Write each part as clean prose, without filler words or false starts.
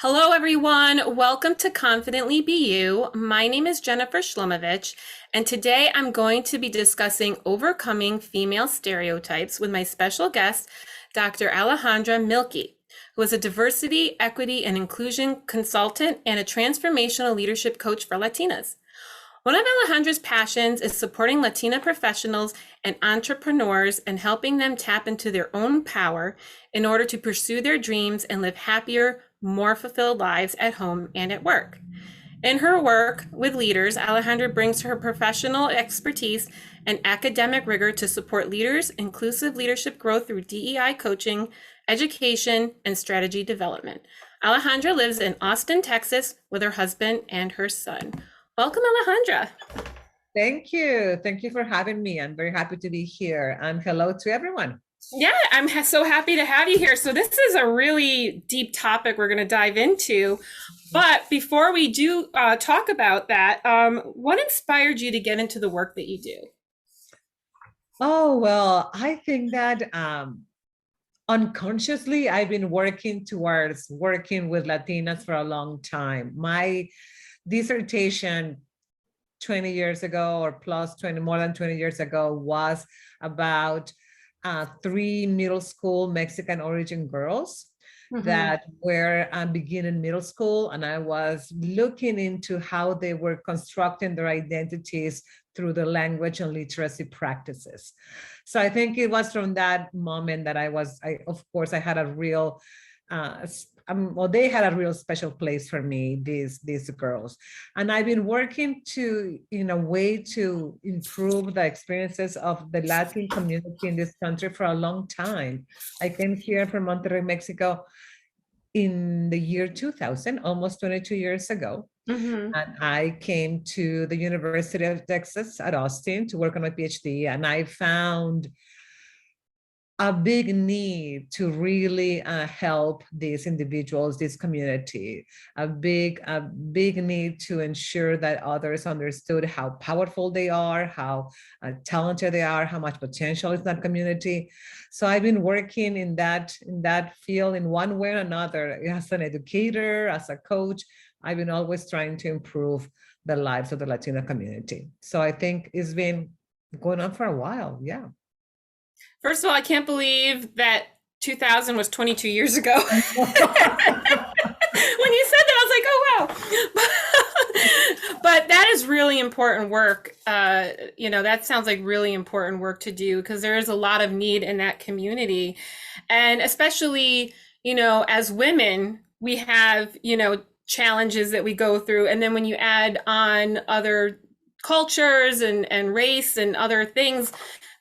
Hello, everyone. Welcome to Confidently Be You. My name is Jennifer Shlomovich, and today I'm going to be discussing overcoming female stereotypes with my special guest, Dr. Alejandra Mielke, who is a diversity, equity, and inclusion consultant and a transformational leadership coach for Latinas. One of Alejandra's passions is supporting Latina professionals and entrepreneurs and helping them tap into their own power in order to pursue their dreams and live happier, more fulfilled lives at home and at work. In her work with leaders, Alejandra brings her professional expertise and academic rigor to support leaders' inclusive leadership growth through DEI coaching, education, and strategy development. Alejandra lives in Austin, Texas, with her husband and her son. Welcome, Alejandra. Thank you. Thank you for having me. I'm very happy to be here. And hello to everyone. Yeah, I'm so happy to have you here. So this is a really deep topic we're going to dive into. But before we do talk about that, what inspired you to get into the work that you do? Oh, well, I think that unconsciously, I've been working towards working with Latinas for a long time. My dissertation 20 years ago or plus 20, more than 20 years ago was about 3 middle school Mexican origin girls that were beginning middle school. And I was looking into how they were constructing their identities through the language and literacy practices. So I think it was from that moment that of course, I had a real, well, they had a real special place for me, these girls. And I've been working in a way to improve the experiences of the Latin community in this country for a long time. I came here from Monterrey, Mexico in the year 2000, almost 22 years ago. And I came to the University of Texas at Austin to work on my PhD. And I found a big need to really help these individuals, this community, a big need to ensure that others understood how powerful they are, how talented they are, how much potential is in that community. So I've been working in that field in one way or another, as an educator, as a coach. I've been always trying to improve the lives of the Latino community. So I think it's been going on for a while, yeah. First of all, I can't believe that 2000 was 22 years ago. When you said that, I was like, oh, wow. But that is really important work. That sounds like really important work to do because there is a lot of need in that community. And especially, as women, we have, challenges that we go through. And then when you add on other cultures and race and other things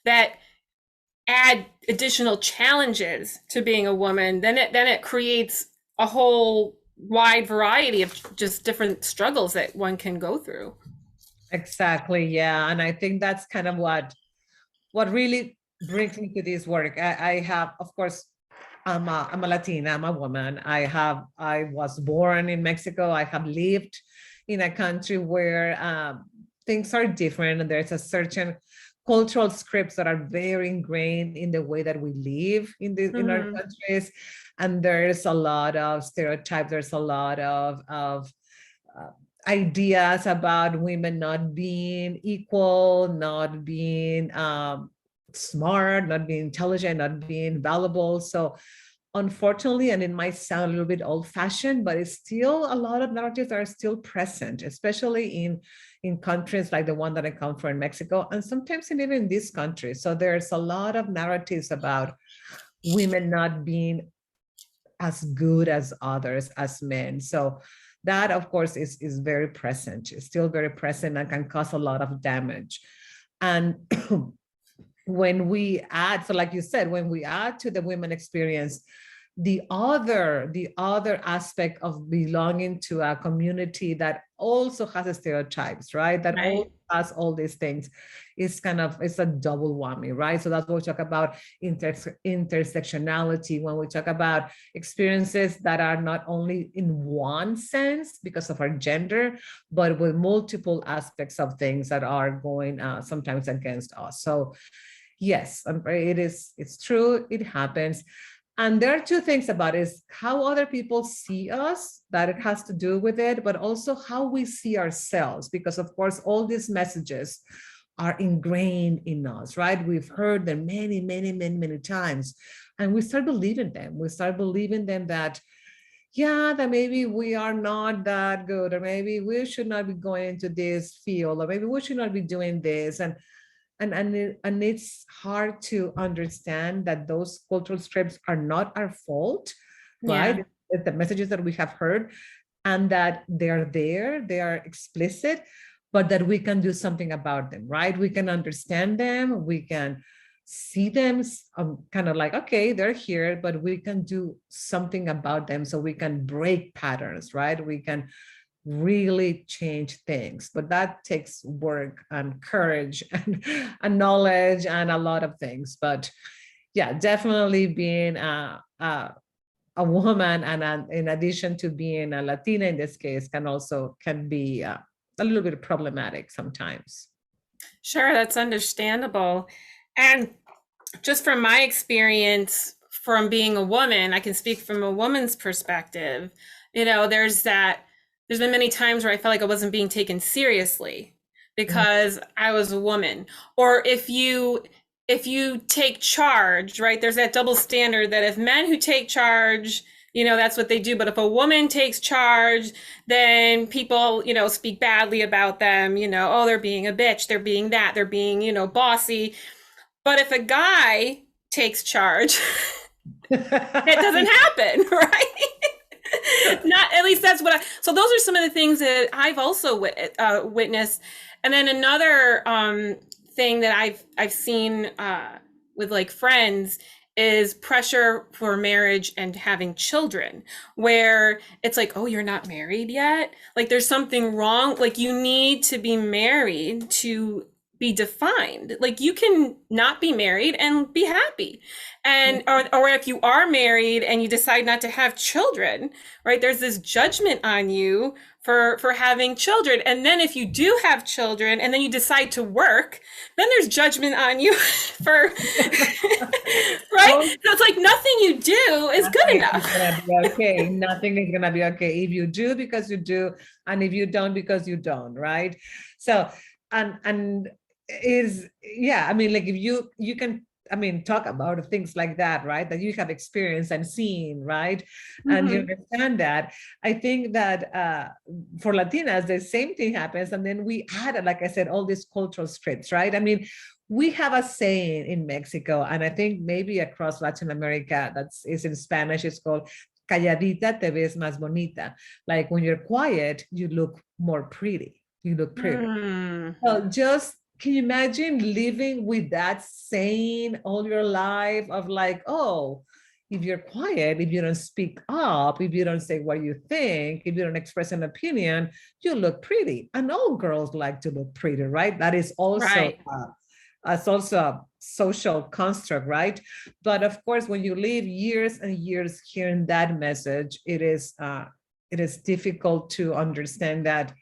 that add additional challenges to being a woman, then it creates a whole wide variety of just different struggles that one can go through. Exactly, yeah. And I think that's kind of what really brings me to this work. I have, of course, I'm a Latina, I'm a woman. I was born in Mexico. I have lived in a country where things are different, and there's a certain cultural scripts that are very ingrained in the way that we live in our countries. And there's a lot of stereotypes. There's a lot of ideas about women not being equal, not being smart, not being intelligent, not being valuable. So unfortunately, and it might sound a little bit old-fashioned, but it's still a lot of narratives are still present, especially in countries like the one that I come from in Mexico, and sometimes even in this country. So there's a lot of narratives about women not being as good as others, as men. So that, of course, is very present. It's still very present and can cause a lot of damage. And when we add, so like you said, when we add to the women experience, the other aspect of belonging to a community that also has stereotypes, right? That also has all these things, it's a double whammy, right? So that's what we talk about intersectionality, when we talk about experiences that are not only in one sense because of our gender, but with multiple aspects of things that are going sometimes against us. So yes, it's true, it happens. And there are two things about it, is how other people see us, that it has to do with it, but also how we see ourselves, because of course, all these messages are ingrained in us, right? We've heard them many, many, many, many times, and we start believing them. We start believing them that, yeah, that maybe we are not that good, or maybe we should not be going into this field, or maybe we should not be doing this. And it's hard to understand that those cultural scripts are not our fault, Yeah. right? It's the messages that we have heard, and that they're there, they are explicit, but that we can do something about them, right? We can understand them, we can see them, kind of like, okay, they're here, but we can do something about them, so we can break patterns, right? We can really change things, but that takes work and courage and knowledge and a lot of things. But yeah, definitely being a woman, and in addition to being a Latina in this case, can be a little bit problematic sometimes. Sure, that's understandable. And just from my experience from being a woman, I can speak from a woman's perspective. There's been many times where I felt like I wasn't being taken seriously because I was a woman. Or if you take charge, right? There's that double standard that if men who take charge, that's what they do. But if a woman takes charge, then people, speak badly about them, oh, they're being a bitch, they're being that, they're being, bossy. But if a guy takes charge, it doesn't happen, right? Not, at least that's what so those are some of the things that I've also witnessed. And then another thing that I've seen with like friends is pressure for marriage and having children, where it's like, oh, you're not married yet? Like there's something wrong. Like you need to be married to be defined. Like you can not be married and be happy. And or if you are married and you decide not to have children, right? There's this judgment on you for having children. And then if you do have children and then you decide to work, then there's judgment on you for right? So it's like nothing you do is good enough. Gonna be okay. Nothing is gonna be okay. If you do, because you do, and if you don't, because you don't, right? So and is, yeah, I mean, like if you can, I mean, talk about things like that, right? That you have experienced and seen, right? And you understand that. I think that for Latinas, the same thing happens. And then we add, like I said, all these cultural scripts, right? I mean, we have a saying in Mexico, and I think maybe across Latin America, is in Spanish, it's called calladita te ves más bonita. Like when you're quiet, you look more pretty. You look pretty. So just, can you imagine living with that saying all your life of like, oh, if you're quiet, if you don't speak up, if you don't say what you think, if you don't express an opinion, you look pretty. And all girls like to look pretty, right? That is also, Right. it's also a social construct, right? But of course, when you live years and years hearing that message, it is difficult to understand that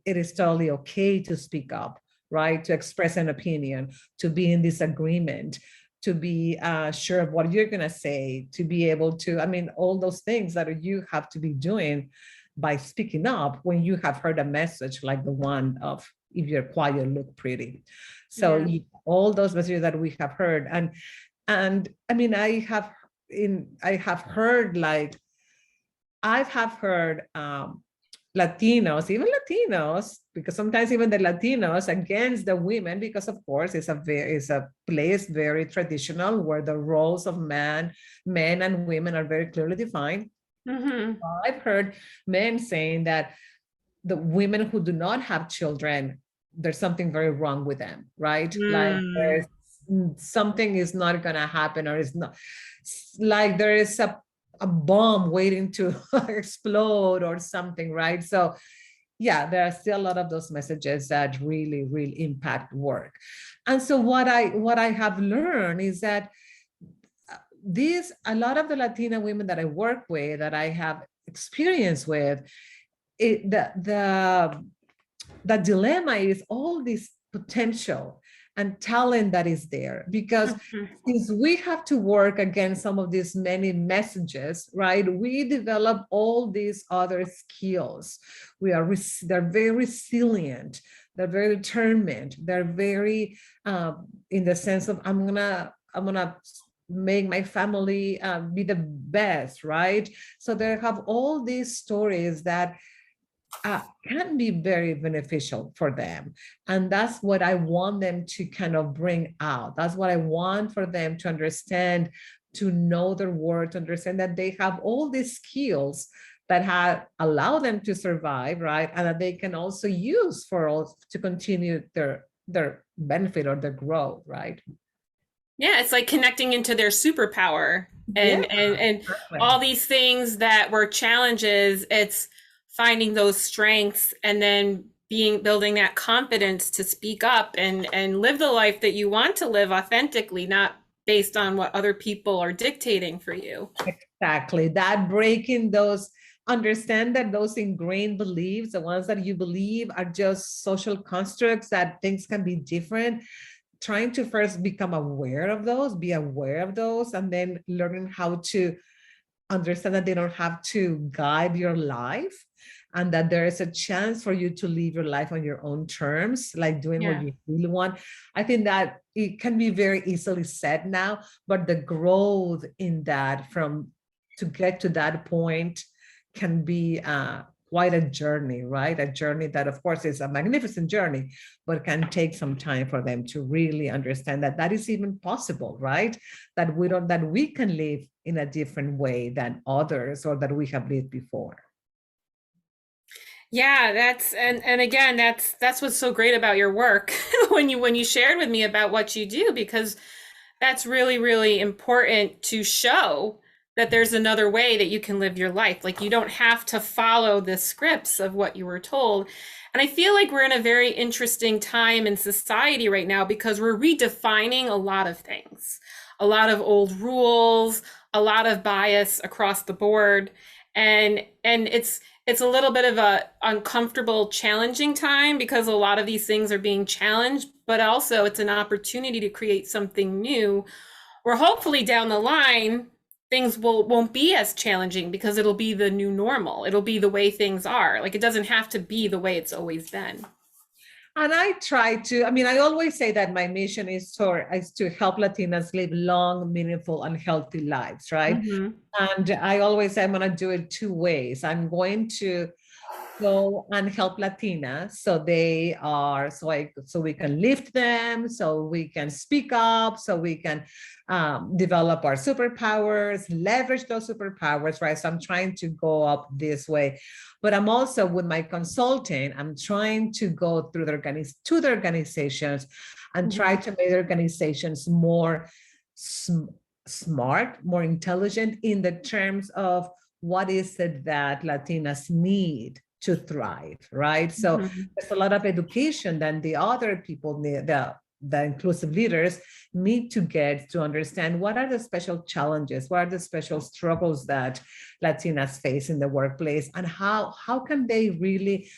it is totally okay to speak up, right? To express an opinion, to be in disagreement, to be sure of what you're going to say, to be able to, I mean, all those things that you have to be doing by speaking up when you have heard a message like the one of, if you're quiet, look pretty. So all those messages that we have heard. And I mean, I have heard Latinos, because sometimes even the Latinos against the women, because of course it's a place very traditional where the roles of men and women are very clearly defined. I've heard men saying that the women who do not have children, there's something very wrong with them, right? Like there's something is not going to happen, or is not, like there is a bomb waiting to explode or something, right? So yeah, there are still a lot of those messages that really, really impact work. And so what I have learned is that a lot of the Latina women that I work with, that I have experience with, the dilemma is all this potential and talent that is there. Because Mhm. since we have to work against some of these many messages, right? We develop all these other skills. They're very resilient. They're very determined. They're very, in the sense of, I'm gonna make my family be the best, right? So they have all these stories that can be very beneficial for them. And that's what I want them to kind of bring out. That's what I want for them to understand, to know their worth, to understand that they have all these skills that have allowed them to survive, right? And that they can also use for all to continue their benefit or their growth, right? Yeah, it's like connecting into their superpower Yeah, and perfect. all these things that were challenges, it's finding those strengths and then building that confidence to speak up and live the life that you want to live authentically, not based on what other people are dictating for you. Exactly. That breaking those, understand that those ingrained beliefs, the ones that you believe are just social constructs, that things can be different. Trying to first become aware of those, be aware of those, and then learning how to understand that they don't have to guide your life, and that there is a chance for you to live your life on your own terms, like doing what Yeah. you really want. I think that it can be very easily said now, but the growth in that, from to get to that point, can be quite a journey, right? A journey that, of course, is a magnificent journey, but can take some time for them to really understand that that is even possible, right? That we can live in a different way than others, or that we have lived before. Yeah, that's and again, that's what's so great about your work when you shared with me about what you do, because that's really, really important to show that there's another way that you can live your life. Like you don't have to follow the scripts of what you were told. And I feel like we're in a very interesting time in society right now because we're redefining a lot of things, a lot of old rules, a lot of bias across the board. And it's a little bit of a uncomfortable, challenging time because a lot of these things are being challenged, but also it's an opportunity to create something new where hopefully down the line things won't be as challenging because it'll be the new normal. It'll be the way things are. Like it doesn't have to be the way it's always been. And I try to, I mean, I always say that my mission is to help Latinas live long, meaningful, and healthy lives, right? Mm-hmm. And I always say I'm going to do it two ways. I'm going to go and help Latinas, so we can lift them, so we can speak up, so we can develop our superpowers, leverage those superpowers, right? So I'm trying to go up this way. But I'm also, with my consulting, I'm trying to go through to the organizations and try to make the organizations more smart, more intelligent in the terms of what is it that Latinas need to thrive, right? So Mm-hmm. there's a lot of education that the other people need, the inclusive leaders need to get to understand what are the special challenges, what are the special struggles that Latinas face in the workplace, and how can they really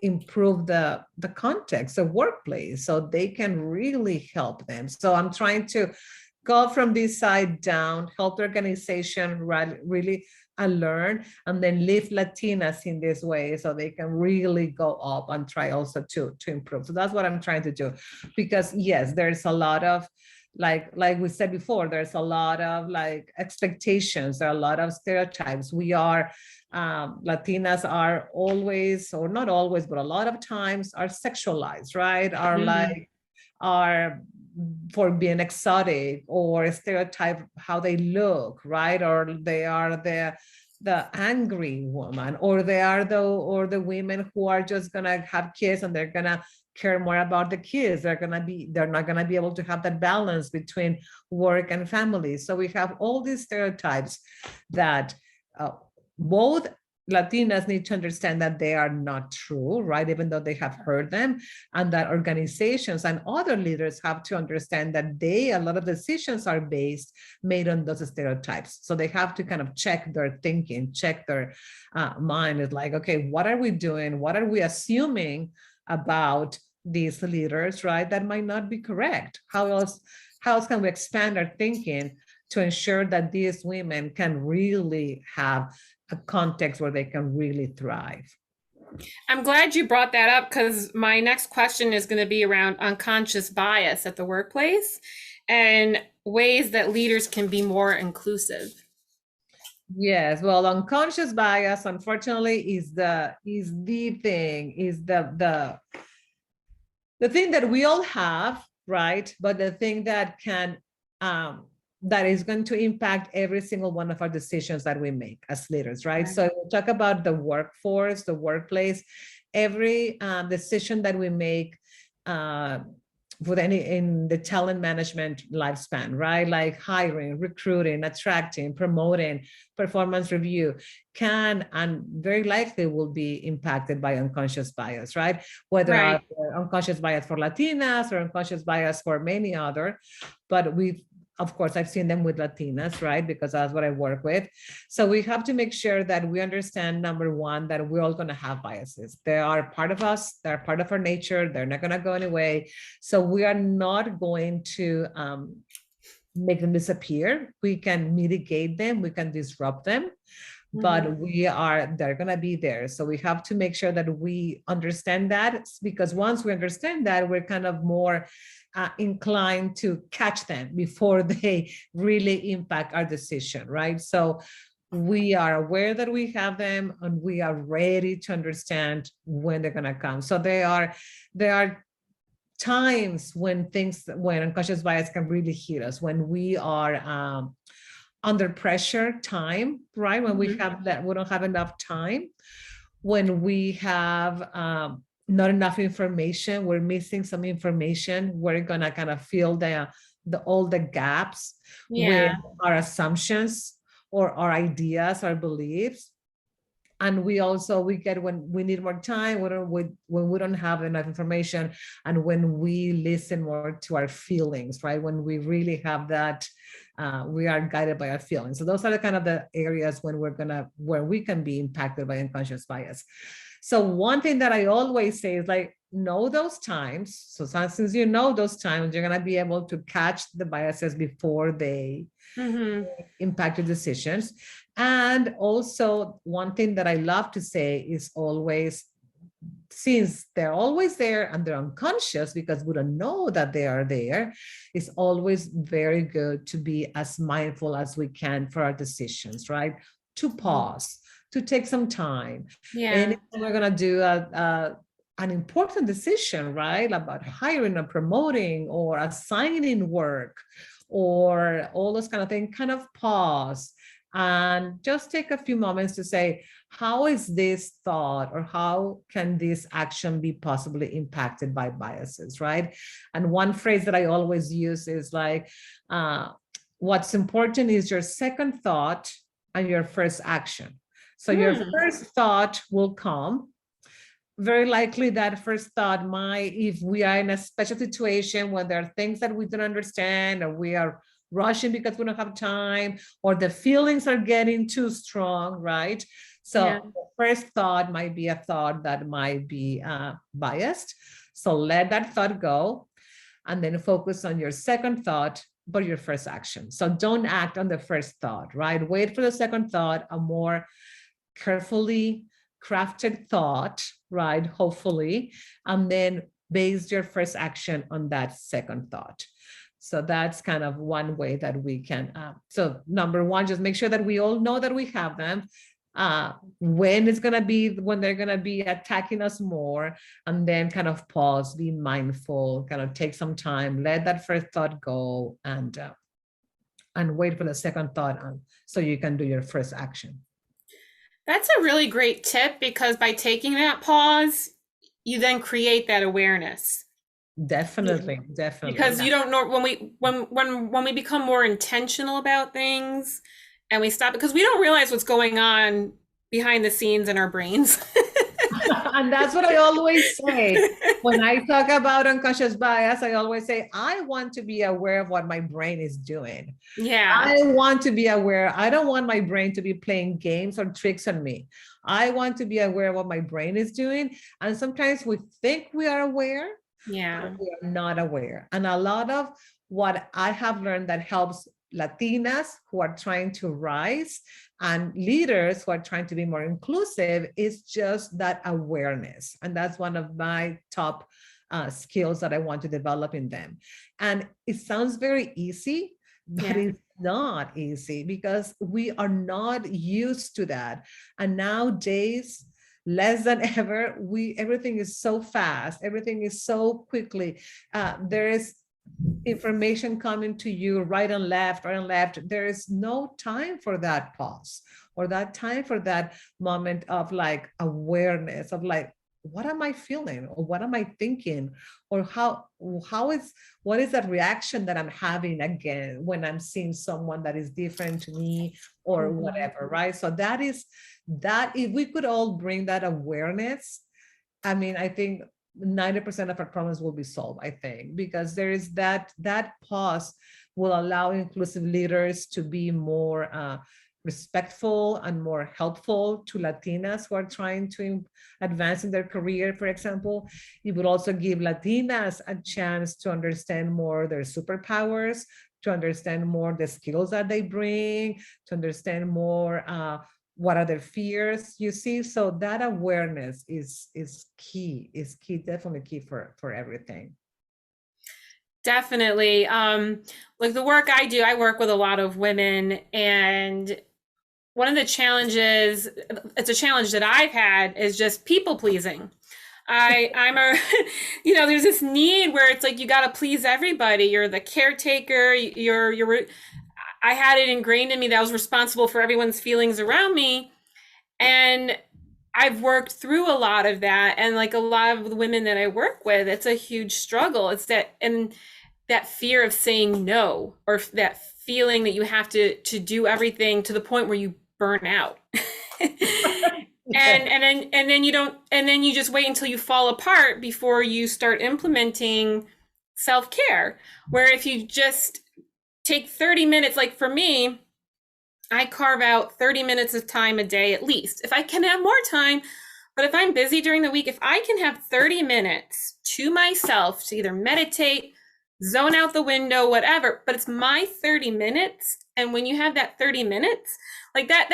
improve the context of workplace so they can really help them. So I'm trying to go from this side down, help the organization really learn, and then lift Latinas in this way so they can really go up and try also to improve. So that's what I'm trying to do. Because yes, there's a lot of, like we said before, there's a lot of like expectations, there are a lot of stereotypes. We are Latinas are always, or not always, but a lot of times are sexualized, right? Are like, are for being exotic, or stereotype how they look, right? Or they are the angry woman, or they are the women who are just gonna have kids and they're gonna care more about the kids. They're not gonna be able to have that balance between work and family. So we have all these stereotypes that both Latinas need to understand that they are not true, right? Even though they have heard them, and that organizations and other leaders have to understand that a lot of decisions are made on those stereotypes. So they have to kind of check their thinking, check their mind. It's like, okay, what are we doing? What are we assuming about these leaders, right, that might not be correct. How else can we expand our thinking to ensure that these women can really have a context where they can really thrive? I'm glad you brought that up because my next question is going to be around unconscious bias at the workplace and ways that leaders can be more inclusive. Yes, well, unconscious bias, unfortunately, is the thing, is the thing that we all have, right? But the thing that can that is going to impact every single one of our decisions that we make as leaders, right? So we'll talk about the workforce, the workplace, every decision that we make with any in the talent management lifespan, right? Like hiring, recruiting, attracting, promoting, performance review can and very likely will be impacted by unconscious bias, right? Whether unconscious bias for Latinas or unconscious bias for many other, but of course, I've seen them with Latinas, right? Because that's what I work with. So we have to make sure that we understand, number one, that we're all going to have biases. They are part of us. They're part of our nature. They're not going to go anyway. So we are not going to make them disappear. We can mitigate them. We can disrupt them. But they're going to be there. So we have to make sure that we understand that, because once we understand that, we're kind of more inclined to catch them before they really impact our decision, right? So we are aware that we have them and we are ready to understand when they're going to come. So there are times when unconscious bias can really hit us, when we are under pressure time, right? When we don't have enough time, when we have not enough information, we're missing some information, we're gonna kind of fill all the gaps with our assumptions or our ideas, our beliefs. And we get when we need more time, when we don't have enough information, and when we listen more to our feelings, right? When we really have that, we are guided by our feelings. So those are the kind of the areas where we can be impacted by unconscious bias. So one thing that I always say is like, know those times. So since you know those times, you're going to be able to catch the biases before they impact your decisions. And also one thing that I love to say is always, since they're always there and they're unconscious because we don't know that they are there, it's always very good to be as mindful as we can for our decisions, right? To pause, to take some time. And we're going to do an important decision, right? About hiring or promoting or assigning work or all those kind of things, kind of pause and just take a few moments to say, how is this thought or how can this action be possibly impacted by biases, right? And one phrase that I always use is like, what's important is your second thought and your first action. So your first thought will come. Very likely that first thought might, if we are in a special situation where there are things that we don't understand, or we are rushing because we don't have time, or the feelings are getting too strong, right? So the first thought might be a thought that might be biased. So let that thought go and then focus on your second thought, but your first action. So don't act on the first thought, right? Wait for the second thought, a more carefully crafted thought, right? Hopefully, and then base your first action on that second thought. So that's kind of one way that we can. So number one, just make sure that we all know that we have them. When they're gonna be attacking us more, and then kind of pause, be mindful, kind of take some time, let that first thought go, and wait for the second thought, so you can do your first action. That's a really great tip, because by taking that pause, you then create that awareness. Definitely. Because you don't know when we become more intentional about things and we stop, because we don't realize what's going on behind the scenes in our brains. And that's what I always say. When I talk about unconscious bias, I always say, I want to be aware of what my brain is doing. I want to be aware. I don't want my brain to be playing games or tricks on me. I want to be aware of what my brain is doing. And sometimes we think we are aware, Yeah. but we are not aware. And a lot of what I have learned that helps Latinas who are trying to rise and leaders who are trying to be more inclusive is just that awareness. And that's one of my top skills that I want to develop in them. And it sounds very easy, but Yeah. it's not easy because we are not used to that. And nowadays, less than ever, everything is so fast, everything is so quickly. There is information coming to you right and left, right and left. There is no time for that pause or that time for that moment of like awareness of like, what am I feeling or what am I thinking or what is that reaction that I'm having again when I'm seeing someone that is different to me or whatever, right? So that if we could all bring that awareness, I mean, I think 90% of our problems will be solved, I think, because there is that pause will allow inclusive leaders to be more respectful and more helpful to Latinas who are trying to advance in their career, for example. It would also give Latinas a chance to understand more their superpowers, to understand more the skills that they bring, to understand more what are their fears, you see. So that awareness is key, definitely key for everything. Definitely. Like the work I do, I work with a lot of women, and one of the challenges, it's a challenge that I've had, is just people pleasing. I'm a, there's this need where it's like you got to please everybody. You're the caretaker. I had it ingrained in me that I was responsible for everyone's feelings around me, and I've worked through a lot of that. And like a lot of the women that I work with, it's a huge struggle. It's that fear of saying no, or that feeling that you have to do everything to the point where you burn out. And then you don't, and then you just wait until you fall apart before you start implementing self-care, where if you just take 30 minutes, like for me, I carve out 30 minutes of time a day at least. If I can have more time, but if I'm busy during the week, if I can have 30 minutes to myself to either meditate, zone out the window, whatever, but it's my 30 minutes. And when you have that 30 minutes, like that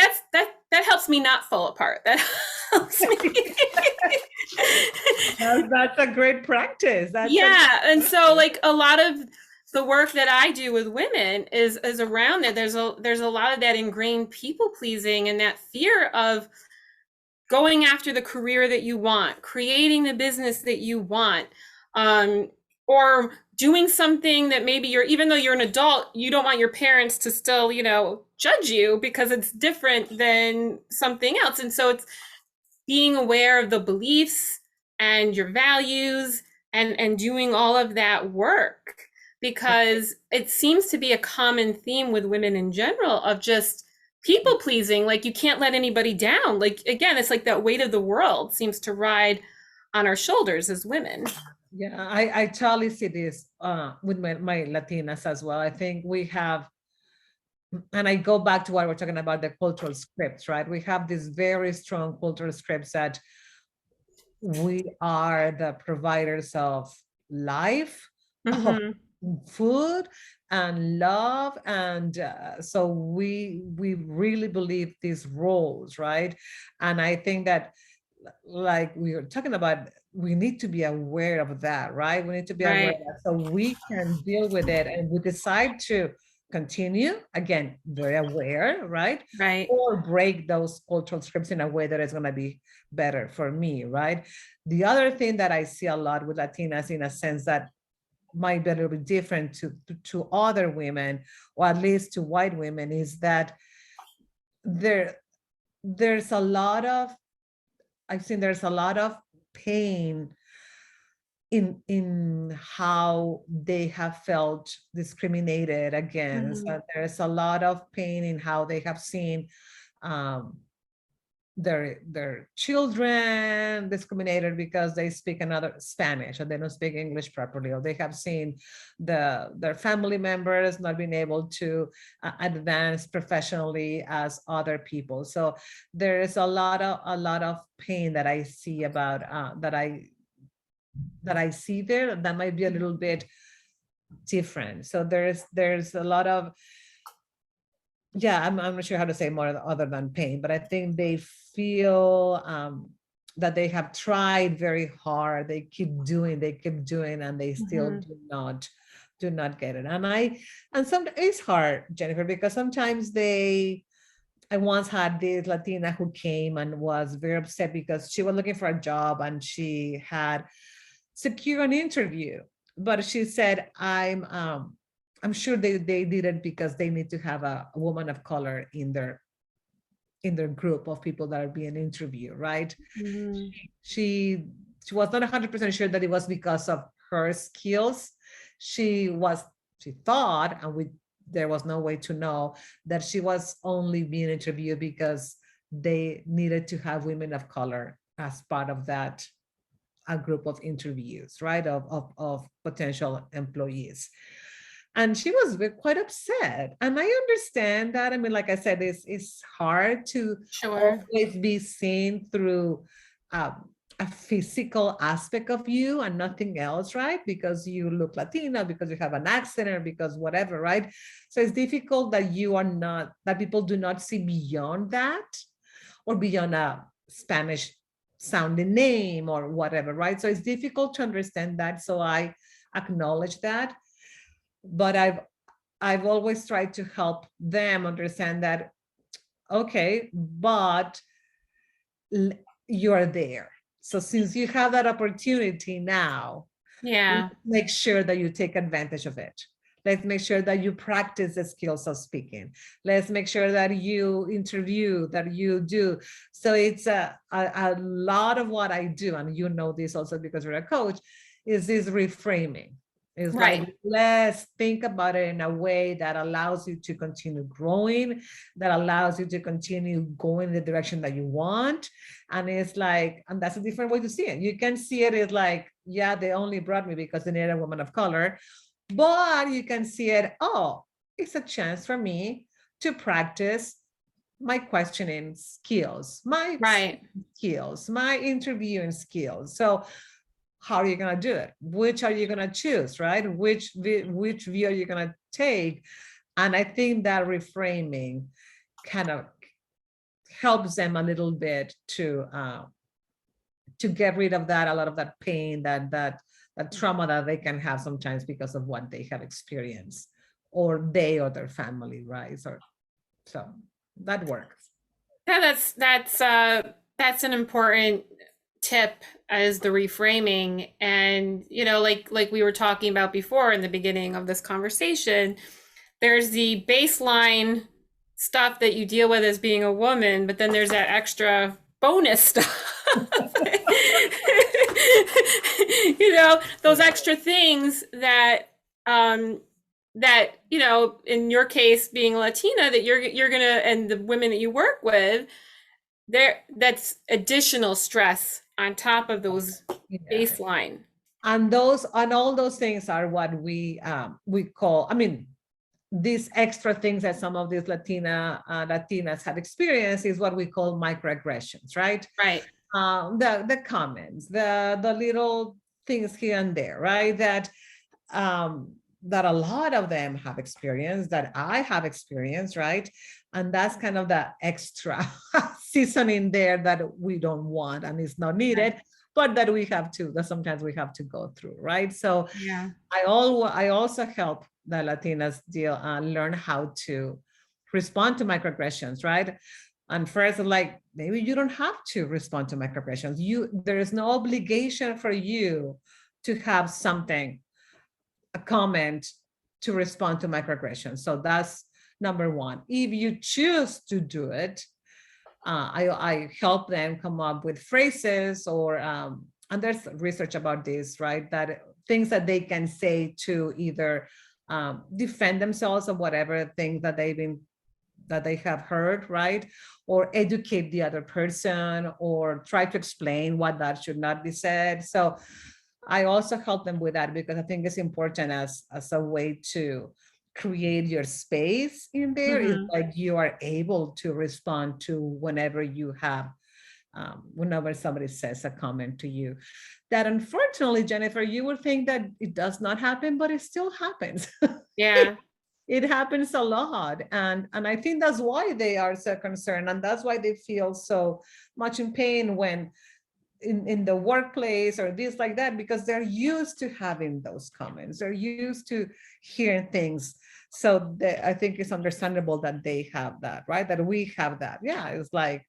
helps me not fall apart. That helps me. That's a great practice. Yeah. And so like a lot of the work that I do with women is around that. There's a lot of that ingrained people pleasing and that fear of going after the career that you want, creating the business that you want, or doing something that maybe even though you're an adult, you don't want your parents to still, judge you because it's different than something else. And so it's being aware of the beliefs and your values and doing all of that work, because it seems to be a common theme with women in general of just people pleasing. Like you can't let anybody down. Like, again, it's like that weight of the world seems to ride on our shoulders as women. Yeah, I totally see this with my Latinas as well. I think we have, and I go back to what we're talking about, the cultural scripts, right? We have these very strong cultural scripts that we are the providers of life, of food and love, and so we really believe these roles, right? And I think that, like we were talking about, we need to be aware of that, right? We need to be aware of that so we can deal with it, and we decide to continue, again, very aware, right? Or break those cultural scripts in a way that is going to be better for me, right? The other thing that I see a lot with Latinas, in a sense that might be a little bit different to other women, or at least to white women, is that there's a lot of, I've seen there's a lot of pain in how they have felt discriminated against. There's a lot of pain in how they have seen their children discriminated because they speak another Spanish or they don't speak English properly, or they have seen their family members not being able to advance professionally as other people. So there is a lot of pain that I see about that I I see there, that might be a little bit different. So there's a lot of, yeah, I'm not sure how to say more other than pain, but I think they feel that they have tried very hard. They keep doing, and they still do not get it. And some, it's hard, Jennifer, because sometimes I once had this Latina who came and was very upset because she was looking for a job and she had secured an interview, but she said, I'm sure they did it because they need to have a woman of color in their group of people that are being interviewed, right? She was not 100% sure that it was because of her skills. She thought, and there was no way to know, that she was only being interviewed because they needed to have women of color as part of that a group of interviews, right, of potential employees. And she was quite upset. And I understand that. I mean, like I said, it's hard to always be seen through a physical aspect of you and nothing else, right? Because you look Latina, because you have an accent, or because whatever, right? So it's difficult that that people do not see beyond that, or beyond a Spanish sounding name or whatever, right? So it's difficult to understand that. So I acknowledge that. But I've always tried to help them understand that, okay, but you're there. So since you have that opportunity now, make sure that you take advantage of it. Let's make sure that you practice the skills of speaking. Let's make sure that you interview, that you do. So it's a lot of what I do, and you know this also because you're a coach, is this reframing. It's like, let's think about it in a way that allows you to continue growing, that allows you to continue going in the direction that you want. And it's like, and that's a different way to see it. You can see it as like, yeah, they only brought me because they needed a woman of color. But you can see it, oh, it's a chance for me to practice my questioning skills, my skills, my interviewing skills. So how are you going to do it? Which are you going to choose, right? Which view are you going to take? And I think that reframing kind of helps them a little bit to get rid of that, a lot of that pain, that trauma that they can have sometimes because of what they have experienced, or they or their family, right? So that works. Yeah, that's an important tip, as the reframing. And like we were talking about before in the beginning of this conversation, there's the baseline stuff that you deal with as being a woman, but then there's that extra bonus stuff. Those extra things that in your case, being Latina, that you're gonna, and the women that you work with, that's additional stress on top of those baseline. And all those things are what we call, I mean, these extra things that some of these Latinas have experienced is what we call microaggressions, right? Right. The comments, the little things here and there, right? That a lot of them have experienced, that I have experienced, right? And that's kind of the extra seasoning there that we don't want and is not needed, but that we have to, that sometimes we have to go through, right? So yeah, I also help the Latinas learn how to respond to microaggressions, right? And first, like, maybe you don't have to respond to microaggressions. There is no obligation for you to have something, a comment, to respond to microaggressions. So that's number one. If you choose to do it, I help them come up with phrases, or and there's research about this, right? That things that they can say to either defend themselves of whatever thing that they have heard, right? Or educate the other person, or try to explain what that should not be said. So I also help them with that, because I think it's important as a way to create your space in there. Is like you are able to respond to whenever you have whenever somebody says a comment to you. That unfortunately, Jennifer, you would think that it does not happen, but it still happens. Yeah. It happens a lot. And I think that's why they are so concerned. And that's why they feel so much in pain when in the workplace or this like that, because they're used to having those comments. They're used to hearing things. So I think it's understandable that they have that, right? That we have that. Yeah, it's like,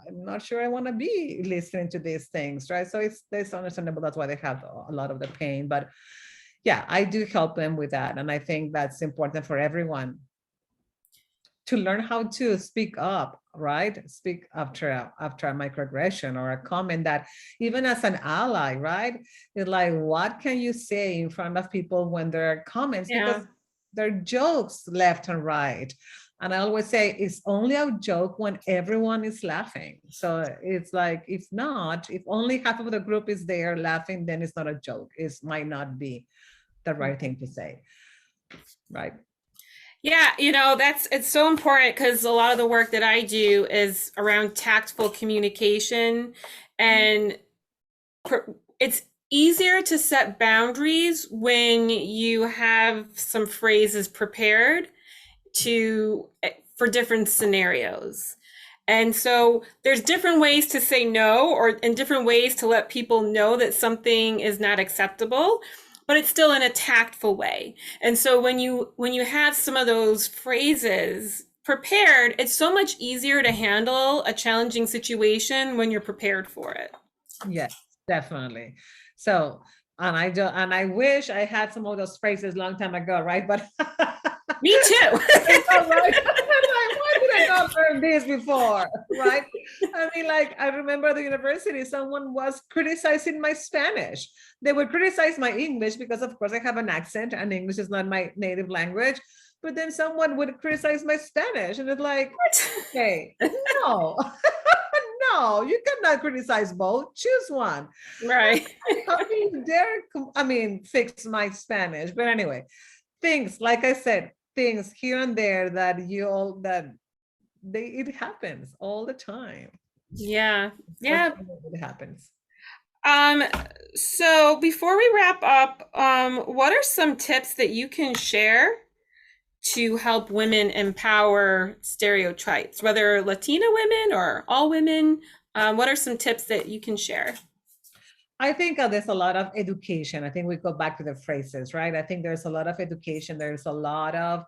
I'm not sure I want to be listening to these things, right? So it's understandable. That's why they have a lot of the pain. But yeah, I do help them with that. And I think that's important for everyone to learn how to speak up, right? Speak after a microaggression or a comment that even as an ally, right? It's like, what can you say in front of people when there are comments? Yeah. Because there are jokes left and right. And I always say it's only a joke when everyone is laughing. So it's like, if not, if only half of the group is there laughing, then it's not a joke. It might not be the right thing to say, right? Yeah, it's so important because a lot of the work that I do is around tactful communication, and it's easier to set boundaries when you have some phrases prepared for different scenarios. And so there's different ways to say no, and different ways to let people know that something is not acceptable, but it's still in a tactful way. And so when you have some of those phrases prepared, it's so much easier to handle a challenging situation when you're prepared for it. Yes, definitely. So, and I wish I had some of those phrases a long time ago, right? But me too. Right? Why did I not learn this before? Right? I mean, like, I remember at the university, someone was criticizing my Spanish. They would criticize my English because, of course, I have an accent and English is not my native language. But then someone would criticize my Spanish, and it's like, okay, no. No, you cannot criticize both. Choose one. Right. How can you dare, fix my Spanish? But anyway, things, like I said, things here and there that it happens all the time. Yeah. Yeah. It happens. So before we wrap up, what are some tips that you can share to help women empower stereotypes, whether Latina women or all women? What are some tips that you can share? I think there's a lot of education. I think we go back to the phrases, right? I think there's a lot of education. There's a lot of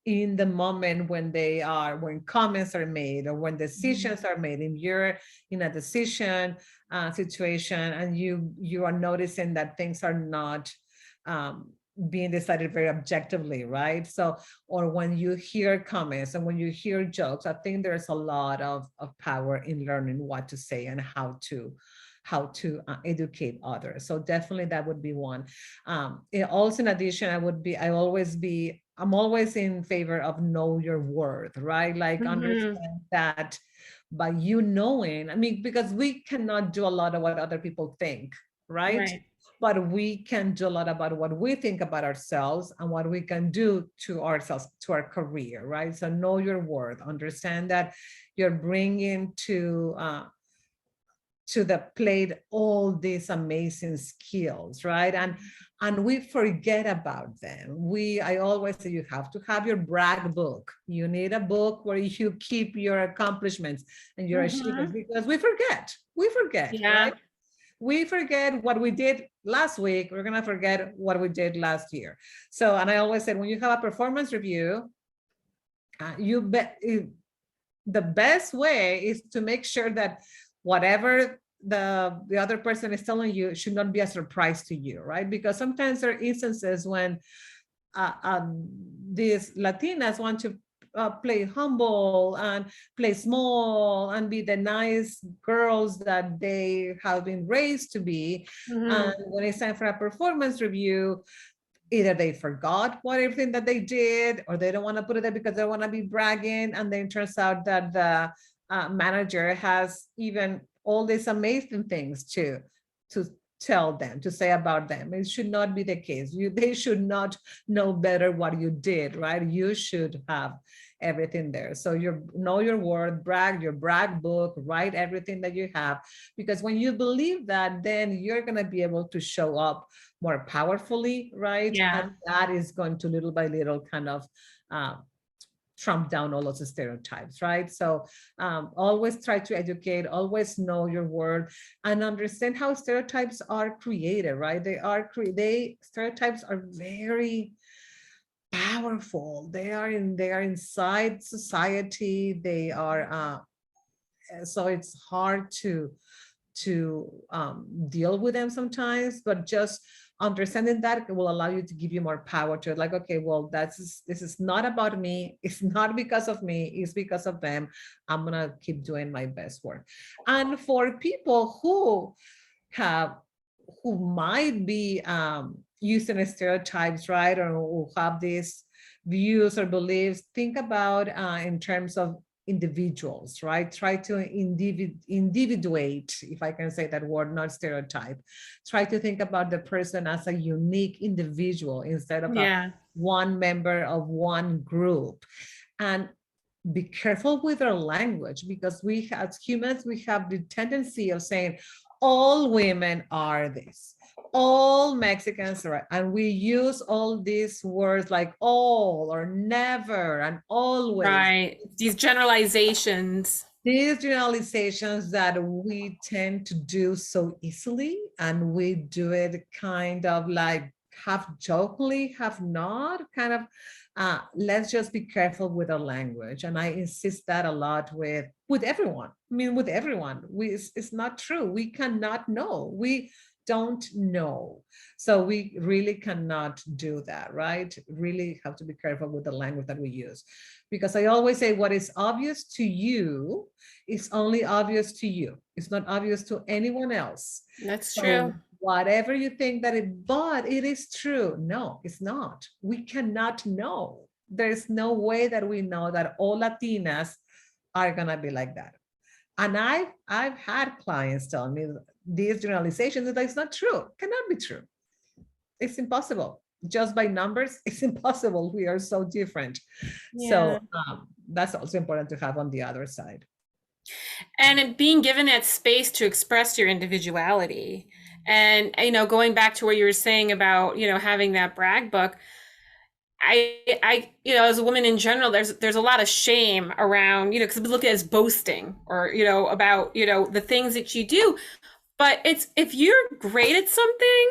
in the moment when comments are made or when decisions are made. If you're in a decision situation and you are noticing that things are not being decided very objectively, right? So, or when you hear comments and when you hear jokes, I think there's a lot of power in learning what to say and how to educate others. So definitely that would be one. Also, in addition, I'm always in favor of know your worth, right? Like understand that by you knowing, because we cannot do a lot of what other people think, right? But we can do a lot about what we think about ourselves and what we can do to ourselves, to our career, right? So know your worth, understand that you're bringing to the plate all these amazing skills, right? And we forget about them. I always say you have to have your brag book. You need a book where you keep your accomplishments and your achievements, because we forget, right? We forget what we did last week. We're gonna forget what we did last year. So, and I always said, when you have a performance review, the best way is to make sure that whatever the other person is telling you should not be a surprise to you, right? Because sometimes there are instances when these Latinas want to play humble and play small and be the nice girls that they have been raised to be. And when it's time for a performance review, either they forgot everything that they did, or they don't want to put it there because they want to be bragging. And then it turns out that the manager has even all these amazing things to tell them, to say about them. It should not be the case. They should not know better what you did, right? You should have everything there. So you know your word, brag, your brag book, write everything that you have, because when you believe that, then you're going to be able to show up more powerfully, right? Yeah. And that is going to little by little kind of trump down all those stereotypes, right? So always try to educate, always know your word, and understand how stereotypes are created, right? Stereotypes are very powerful. They are inside society. They are so it's hard to deal with them sometimes, but just understanding that will allow you to give you more power to it. Like, okay, well, this is not about me. It's not because of me. It's because of them. I'm gonna keep doing my best work. And for people who might be using stereotypes, right, or who have these views or beliefs, think about in terms of individuals, right? Try to individuate, if I can say that word, not stereotype. Try to think about the person as a unique individual instead of Yeah. one member of one group. And be careful with our language, because we as humans, we have the tendency of saying all women are this, all Mexicans are, and we use all these words like all or never and always. Right. These generalizations. These generalizations that we tend to do so easily, and we do it kind of like half jokingly, half not, kind of let's just be careful with our language. And I insist that a lot with everyone. I mean, with everyone. It's not true. We cannot know. We don't know. So we really cannot do that, right? Really have to be careful with the language that we use. Because I always say what is obvious to you is only obvious to you. It's not obvious to anyone else. That's So true. whatever you think that but it is true. No, it's not. We cannot know. There's no way that we know that all Latinas are gonna be like that. And I've had clients tell me these generalizations that it's not true, cannot be true. It's impossible. Just by numbers, it's impossible. We are so different. Yeah. So that's also important to have on the other side. And being given that space to express your individuality. And, going back to what you were saying about, having that brag book, as a woman in general, there's a lot of shame around, because we look at it as boasting or, about, the things that you do. But it's, if you're great at something,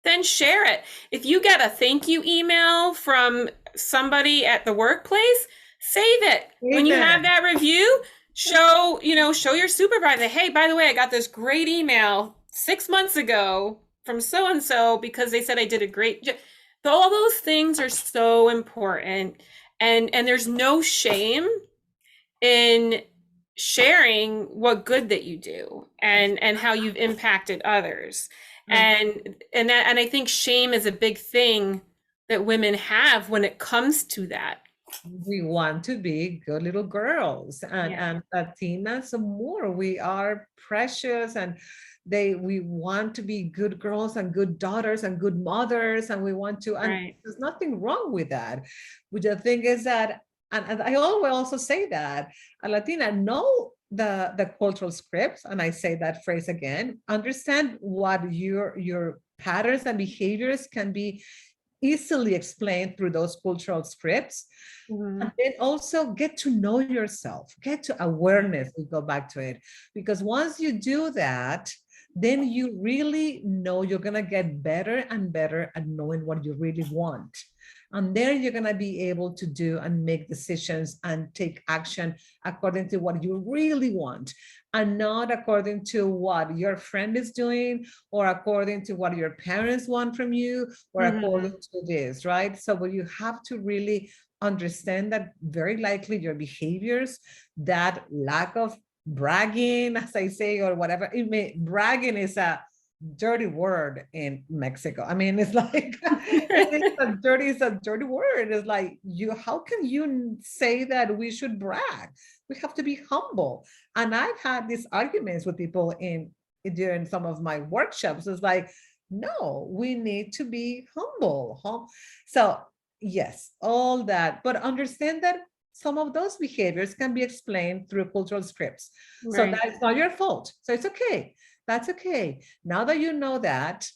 then share it. If you get a thank you email from somebody at the workplace, save it. When you have that review, show your supervisor, hey, by the way, I got this great email 6 months ago from so-and-so because they said I did a great job. All those things are so important. And there's no shame in sharing what good that you do and how you've impacted others. And I think shame is a big thing that women have when it comes to that. We want to be good little girls, and Latinas more. We are precious, and we want to be good girls and good daughters and good mothers, and we want to, and there's nothing wrong with that. But the thing is that, and I always also say that a Latina know the cultural scripts, and I say that phrase again, understand what your patterns and behaviors can be easily explained through those cultural scripts. And then also get to know yourself, get to awareness. We go back to it, because once you do that, then you really know you're going to get better and better at knowing what you really want. And there you're going to be able to do and make decisions and take action according to what you really want, and not according to what your friend is doing or according to what your parents want from you or according to this, right? So you have to really understand that very likely your behaviors, that lack of bragging, as I say, or whatever, bragging is a dirty word in Mexico. I mean, it's like it's a dirty word. It's like, how can you say that we should brag? We have to be humble. And I've had these arguments with people during some of my workshops. It's like, no, we need to be humble. So yes, all that, but understand that some of those behaviors can be explained through cultural scripts. So Right. that's not your fault. So it's okay. That's okay. Now that you know that,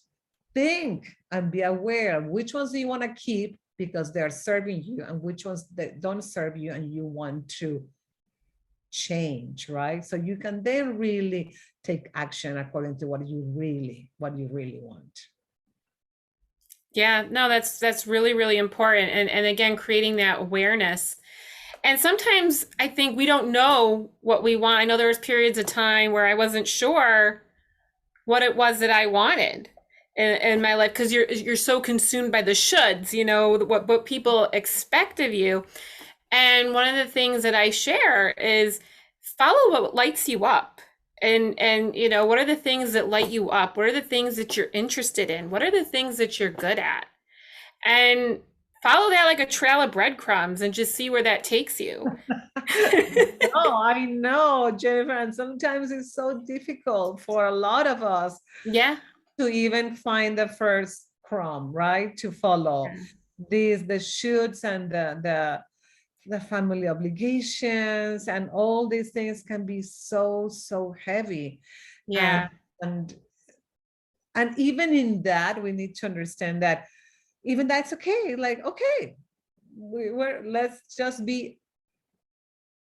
think and be aware of which ones do you want to keep because they're serving you, and which ones that don't serve you and you want to change, right? So you can then really take action according to what you really want. Yeah, no, that's really, really important. And again, creating that awareness. And sometimes I think we don't know what we want. I know there was periods of time where I wasn't sure what it was that I wanted in my life, because you're so consumed by the shoulds, you know, what people expect of you. And one of the things that I share is follow what lights you up. And you know, what are the things that light you up? What are the things that you're interested in? What are the things that you're good at? And follow that like a trail of breadcrumbs and just see where that takes you. I know, Jennifer, and sometimes it's so difficult for a lot of us Yeah. to even find the first crumb, right? To follow these the shoulds and the family obligations and all these things can be so heavy. Yeah. And and even in that, we need to understand that even that's okay. Like, okay, let's just be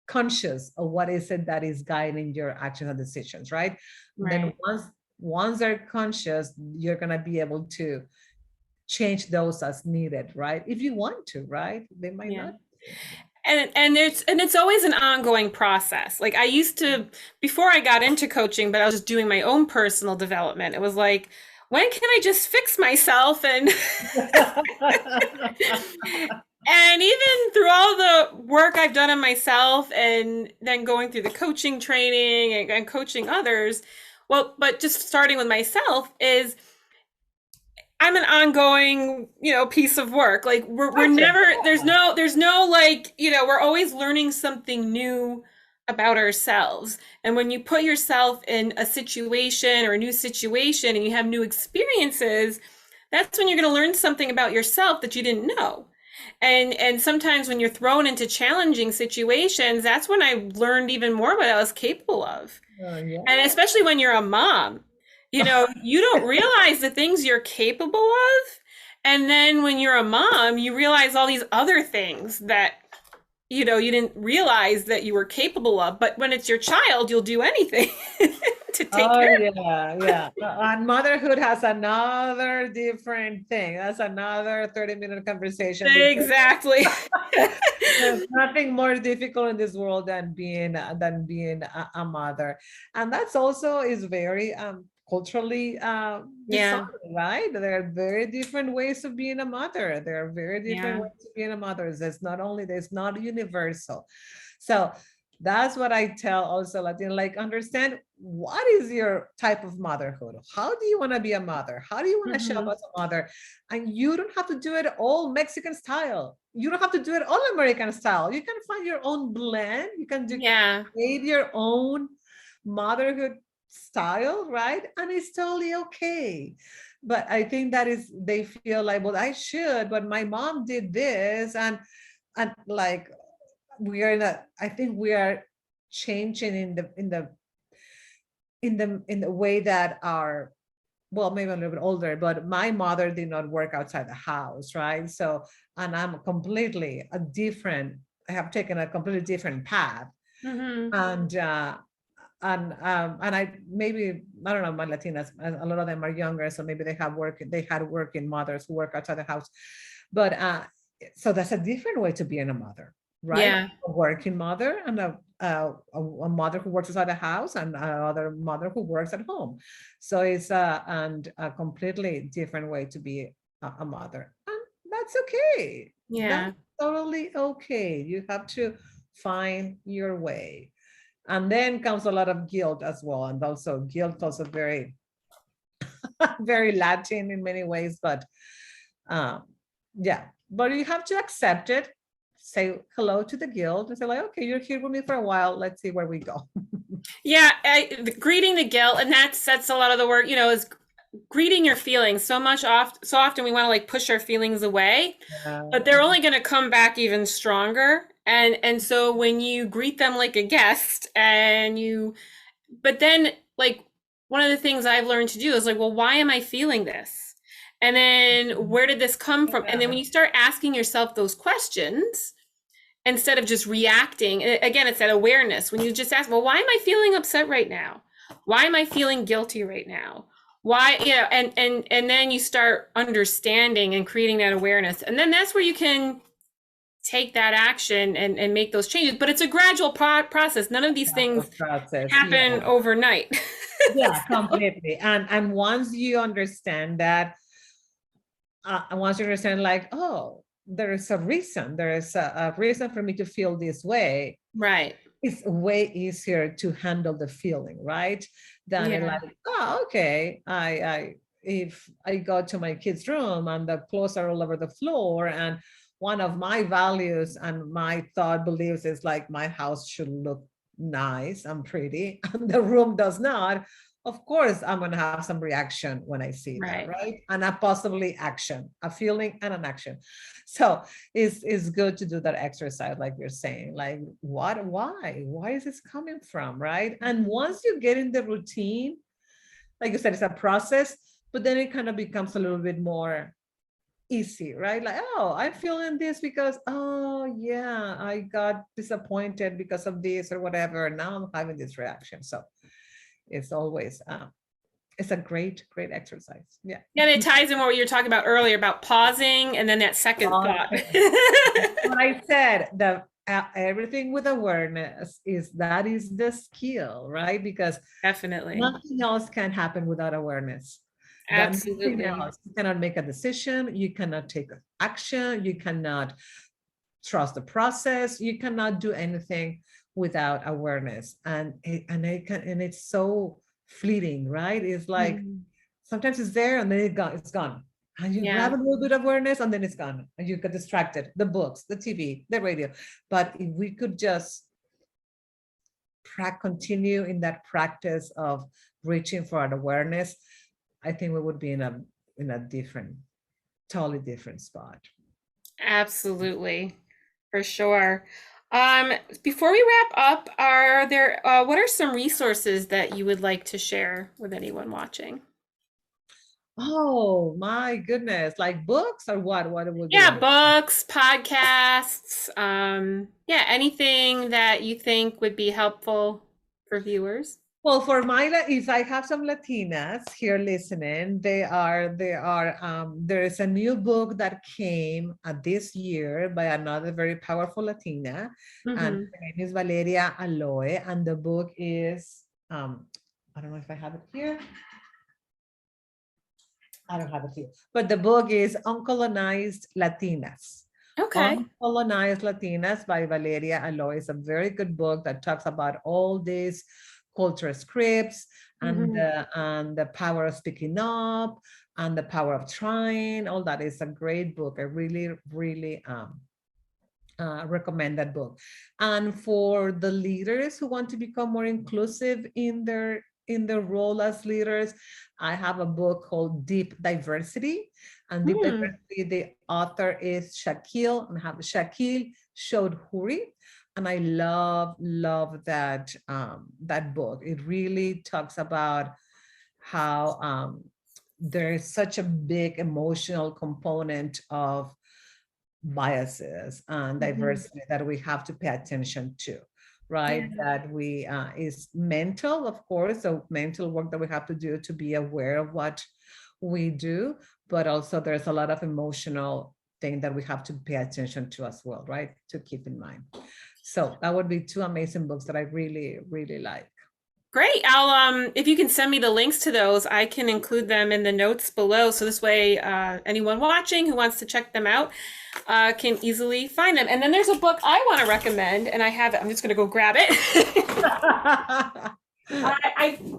conscious of what is it that is guiding your actions and decisions, right? Then Right. once they're conscious, you're gonna be able to change those as needed, right? If you want to, right? They might Yeah. not. And it's always an ongoing process. Like I used to, before I got into coaching, but I was just doing my own personal development. It was like, when can I just fix myself? And and even through all the work I've done on myself and then going through the coaching training and coaching others, well, but just starting with myself is I'm an ongoing, you know, piece of work. Like we're Gotcha. never, there's no like, you know, we're always learning something new about ourselves. And when you put yourself in a situation or a new situation and you have new experiences, that's when you're going to learn something about yourself that you didn't know. And sometimes when you're thrown into challenging situations, that's when I learned even more what I was capable of. Yeah. And especially when you're a mom, you know, you don't realize the things you're capable of. And then when you're a mom, you realize all these other things that, you know, you didn't realize that you were capable of. But when it's your child, you'll do anything to take care of it. Yeah. And motherhood has another different thing. That's another 30-minute conversation. Exactly. There's nothing more difficult in this world than being a mother. And that's also is very culturally Yeah. dishonoring, right? There are very different ways of being a mother. There are very different Yeah. ways of being a mother. There's not universal. So that's what I tell also Latina, like understand what is your type of motherhood? How do you want to be a mother? How do you want to show up Mhm. as a mother? And you don't have to do it all Mexican style. You don't have to do it all American style. You can find your own blend. You can Yeah. create your own motherhood style, right? And it's totally okay. But I think that is they feel like, well, I should, but my mom did this, and like we are in a, I think we are changing in the way that our, well, maybe a little bit older, but my mother did not work outside the house, right? So, and I'm completely a different, I have taken a completely different path. Mhm. And I maybe, I don't know, my Latinas, a lot of them are younger, so maybe they had working mothers who work outside the house. But so that's a different way to being a mother, right? Yeah. A working mother and a mother who works outside the house and another mother who works at home. So it's and a completely different way to be a mother. And that's okay. Yeah. That's totally okay. You have to find your way. And then comes a lot of guilt as well. And also guilt also very, very Latin in many ways, but um, yeah, but you have to accept it, say hello to the guilt and say like, okay, you're here with me for a while. Let's see where we go. Yeah, greeting the guilt, and that's a lot of the work, you know, is greeting your feelings. So often we want to like push our feelings away, but they're only going to come back even stronger. And so when you greet them like a guest but then like one of the things I've learned to do is like, well, why am I feeling this? And then where did this come from? And then when you start asking yourself those questions, instead of just reacting, again, it's that awareness. When you just ask, well, why am I feeling upset right now? Why am I feeling guilty right now? Why, and then you start understanding and creating that awareness. And then that's where you can take that action and make those changes. But it's a gradual process. None of these things Process. happen overnight. Yeah, completely. And once you understand that, once you understand like, oh, there is a reason, there is a reason for me to feel this way. Right. It's way easier to handle the feeling, right? Than Yeah. like, oh, okay, if I go to my kid's room and the clothes are all over the floor, and one of my values and my thought beliefs is like my house should look nice and pretty, and the room does not, of course I'm going to have some reaction when I see that, right? And a possibly action, a feeling and an action. So it's good to do that exercise, like you're saying, like why is this coming from, right? And once you get in the routine, like you said, it's a process, but then it kind of becomes a little bit more easy, right? Like, oh, I'm feeling this because, oh yeah, I got disappointed because of this or whatever. Now I'm having this reaction. So it's always it's a great exercise. Yeah. And it ties in what you were talking about earlier about pausing and then that second thought. What I said, the everything with awareness is the skill, right? Because Definitely. nothing else can happen without awareness. Absolutely. Else. You cannot make a decision, you cannot take action, you cannot trust the process, you cannot do anything without awareness. And it's so fleeting, right? It's like sometimes it's there and then it's gone. And you grab a little bit of awareness and then it's gone. And you get distracted. The books, the TV, the radio. But if we could just continue in that practice of reaching for an awareness, I think we would be in a different, totally different spot. Absolutely, for sure. Before we wrap up, what are some resources that you would like to share with anyone watching? Oh my goodness, like books or what? What would Yeah, books, podcasts, anything that you think would be helpful for viewers. Well, if I have some Latinas here listening, there is a new book that came this year by another very powerful Latina, and her name is Valeria Aloe, and the book is, I don't know if I have it here. I don't have it here, but the book is Uncolonized Latinas. Okay. Uncolonized Latinas by Valeria Aloe is a very good book that talks about all these cultural scripts and the power of speaking up and the power of trying. All that is a great book. I really, really recommend that book. And for the leaders who want to become more inclusive in their role as leaders, I have a book called Deep Diversity. And Deep Diversity, the author is Shakil, and I have Shakil Chaudhuri. And I love that that book. It really talks about how there is such a big emotional component of biases and diversity that we have to pay attention to, right? That we is mental, of course, so mental work that we have to do to be aware of what we do, but also there's a lot of emotional thing that we have to pay attention to as well, right? To keep in mind. So that would be two amazing books that I really, really like. Great. I'll if you can send me the links to those, I can include them in the notes below. So this way, anyone watching who wants to check them out can easily find them. And then there's a book I want to recommend, and I have it. I'm just going to go grab it.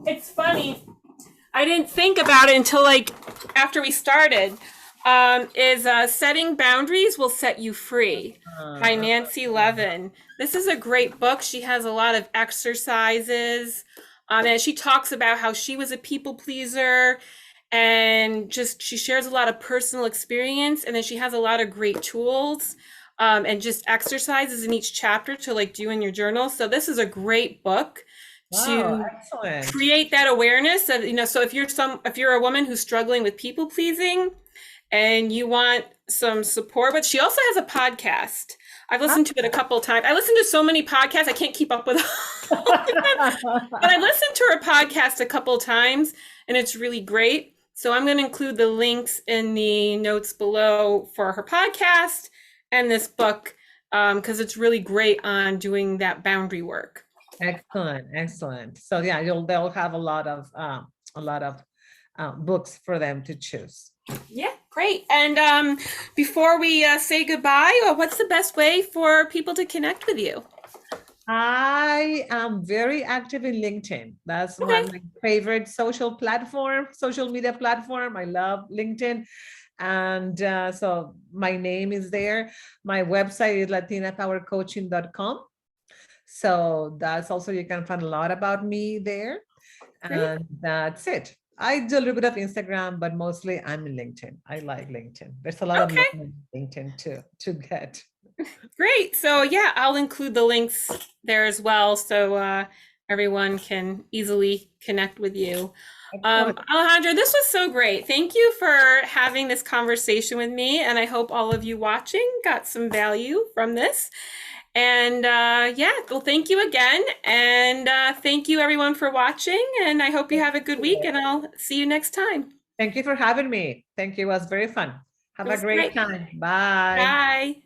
It's funny. I didn't think about it until like after we started. Setting Boundaries Will Set You Free by Nancy Levin. This is a great book. She has a lot of exercises and she talks about how she was a people pleaser and just she shares a lot of personal experience, and then she has a lot of great tools and just exercises in each chapter to like do in your journal. So this is a great book Wow, to excellent. create that awareness of, so if you're a woman who's struggling with people pleasing and you want some support, but she also has a podcast. I've listened to it a couple of times. I listen to so many podcasts, I can't keep up with all of them. But I listened to her podcast a couple of times and it's really great. So I'm going to include the links in the notes below for her podcast and this book, because it's really great on doing that boundary work. Excellent, excellent. So yeah, they'll have a lot of books for them to choose. Yeah, great. And before we say goodbye, what's the best way for people to connect with you? I am very active in LinkedIn. That's one of my favorite social media platform. I love LinkedIn. And so my name is there. My website is latinapowercoaching.com. So that's also, you can find a lot about me there. Great. And that's it. I do a little bit of Instagram, but mostly I'm in LinkedIn. I like LinkedIn. There's a lot of LinkedIn to get. Great. So yeah, I'll include the links there as well, so everyone can easily connect with you. Alejandra, this was so great. Thank you for having this conversation with me, and I hope all of you watching got some value from this. And yeah, well, thank you again, and thank you everyone for watching, and I hope you have a good week, and I'll see you next time. Thank you for having me. Thank you. It was very fun. Have a great time. Bye. Bye.